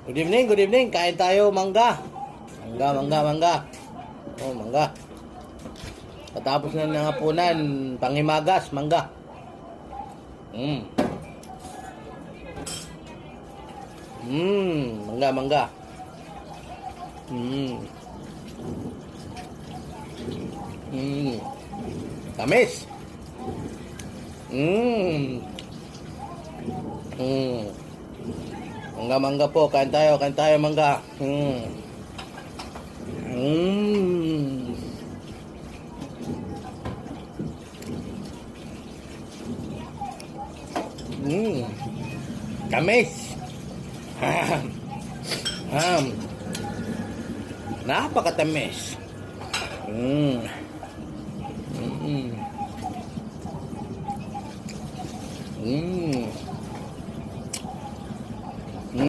Good evening, good evening. Kain tayo mangga. Mangga. Oh, mangga. Patapos na ng hapunan, panghimagas, mangga. Mangga. Tamis. Mangga po, kain tayo mangga. Tamis. Napakatamis.